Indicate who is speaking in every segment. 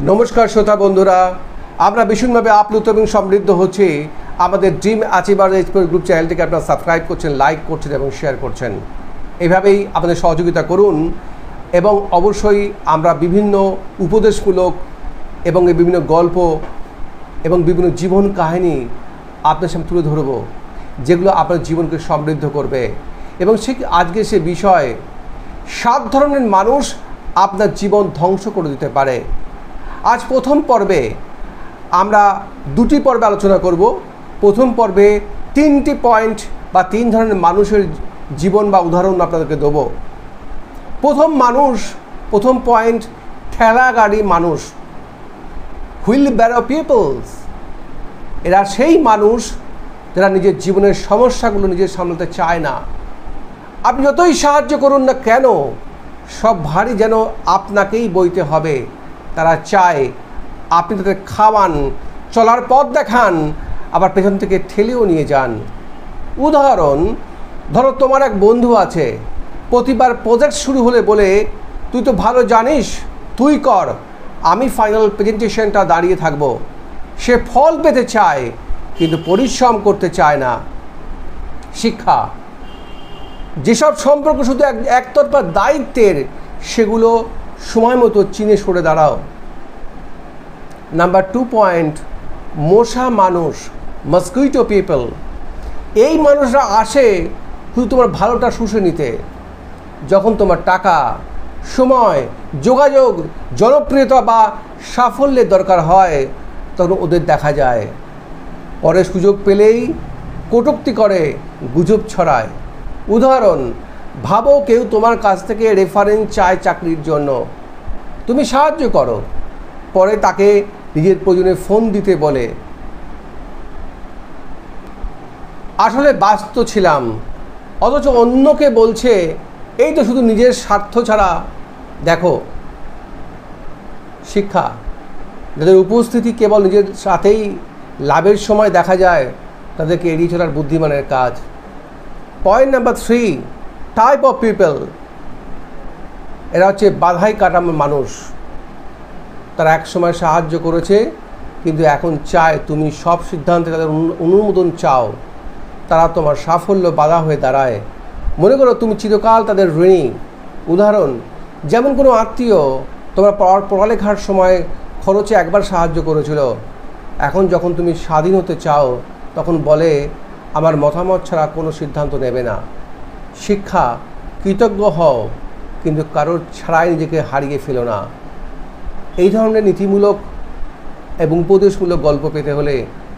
Speaker 1: নমস্কার শ্রোতা বন্ধুরা, আমরা ভীষণভাবে আপ্লুত এবং সমৃদ্ধ হচ্ছি আমাদের ড্রিম অ্যাচিভার এক্সপ্লোর গ্রুপ চ্যানেলটিকে আপনারা সাবস্ক্রাইব করছেন, লাইক করছেন এবং শেয়ার করছেন। এইভাবেই আমাদের সহযোগিতা করুন এবং অবশ্যই আমরা বিভিন্ন উপদেশমূলক এবং বিভিন্ন গল্প এবং বিভিন্ন জীবন কাহিনী আপনার সামনে তুলে ধরব, যেগুলো আপনার জীবনকে সমৃদ্ধ করবে। এবং আজকে সে বিষয় 7 ধরনের মানুষ আপনার জীবন ধ্বংস করে দিতে পারে। আজ প্রথম পর্বে আমরা 2টি পর্বে আলোচনা করব। প্রথম পর্বে 3টি পয়েন্ট বা 3 ধরনের মানুষের জীবন বা উদাহরণ আপনাদেরকে দেব। প্রথম পয়েন্ট, ঠেলা গাড়ি মানুষ, হুইল ব্যারো পিপলস। এরা সেই মানুষ যারা নিজের জীবনের সমস্যাগুলো নিজের সামলাতে চায় না। আপনি যতই সাহায্য করুন না কেন, সব ভারী যেন আপনাকেই বইতে হবে। তারা চায় আপনি তাদের খাওয়ান, চলার পথ দেখান, আবার পেছন থেকে ঠেলেও নিয়ে যান। উদাহরণ, ধরো তোমার এক বন্ধু আছে, প্রতিবার প্রজেক্ট শুরু হলে বলে, তুই তো ভালো জানিস, তুই কর, আমি ফাইনাল প্রেজেন্টেশনটা দাঁড়িয়ে থাকব। সে ফল পেতে চায় কিন্তু পরিশ্রম করতে চায় না। শিক্ষা, যেসব সম্পর্ক শুধু একতরফা দায়িত্বের, সেগুলো সময় মতো চিনে সরে দাঁড়াও। নাম্বার 2 পয়েন্ট, মশা মানুষ, মসকুইটো পিপল। এই মানুষরা আসে শুধু তোমার ভালোটা শুষে নিতে। যখন তোমার টাকা, সময়, যোগাযোগ, জনপ্রিয়তা বা সাফল্যের দরকার হয়, তখন ওদের দেখা যায়। পরে সুযোগ পেলেই কটূক্তি করে, গুজব ছড়ায়। উদাহরণ, ভাবো কেউ তোমার কাছ থেকে রেফারেন্স চায় চাকরির জন্য, তুমি সাহায্য করো, পরে তাকে নিজের প্রয়োজনে ফোন দিতে বলে, আসলে ব্যস্ত ছিলাম, অথচ অন্যকে বলছে এই তো শুধু নিজের স্বার্থ ছাড়া। দেখো, শিক্ষা, যাদের উপস্থিতি কেবল নিজের সাথেই লাভের সময় দেখা যায়, তাদেরকে এড়িয়ে চলার বুদ্ধিমানের কাজ। Point number 3, type of people. এরা হচ্ছে বাধাই কাটা মানুষ। তারা একসময় সাহায্য করেছে, কিন্তু এখন চায় তুমি সব সিদ্ধান্তে তাদের অনুমোদন চাও। তারা তোমার সাফল্য বাধা হয়ে দাঁড়ায়। মনে করো তুমি চিরকাল তাদের ঋণী। উদাহরণ, যেমন কোনো আত্মীয় তোমার পড়ালেখার সময় খরচে একবার সাহায্য করেছিল, এখন যখন তুমি স্বাধীন হতে চাও, তখন বলে আমার মতামত ছাড়া কোনো সিদ্ধান্ত নেবে না। শিক্ষা, কৃতজ্ঞ হও, কিন্তু কারোর ছাড়াই নিজেকে হারিয়ে ফেলো না। এই ধরনের নীতিমূলক এবং উপদেশমূলক গল্প পেতে হলে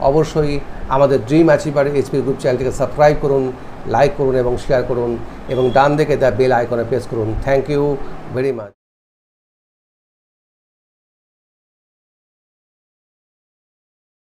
Speaker 1: অবশ্যই আমাদের ড্রিম অ্যাচিভার এইচপি গ্রুপ চ্যানেলটিকে সাবস্ক্রাইব করুন, লাইক করুন এবং শেয়ার করুন, এবং ডান দিকে দ্য বেল আইকনে প্রেস করুন। Thank you very much.